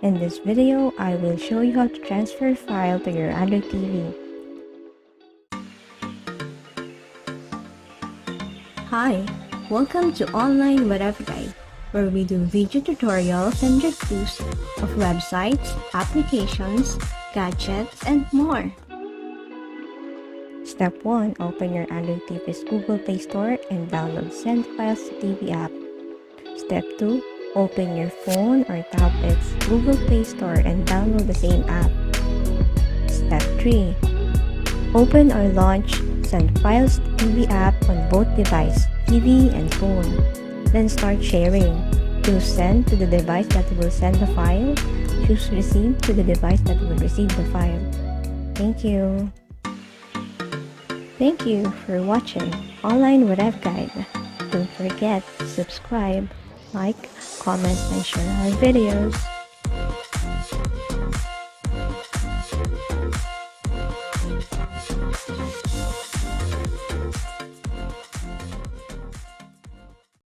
In this video, I will show you how to transfer a file to your Android TV. Hi, welcome to Online Whatever Guide, where we do video tutorials and reviews of websites, applications, gadgets, and more. Step 1. Open your Android TV's Google Play Store and download Send Files to TV app. Step 2. Open your phone or tablet's Google Play Store and download the same app. Step 3. Open or launch Send Files to TV app on both device, TV and phone. Then start sharing. Choose Send to the device that will send the file. Choose Receive to the device that will receive the file. Thank you. Thank you for watching Online Whatever Guide. Don't forget to subscribe, like, comment, and share our videos.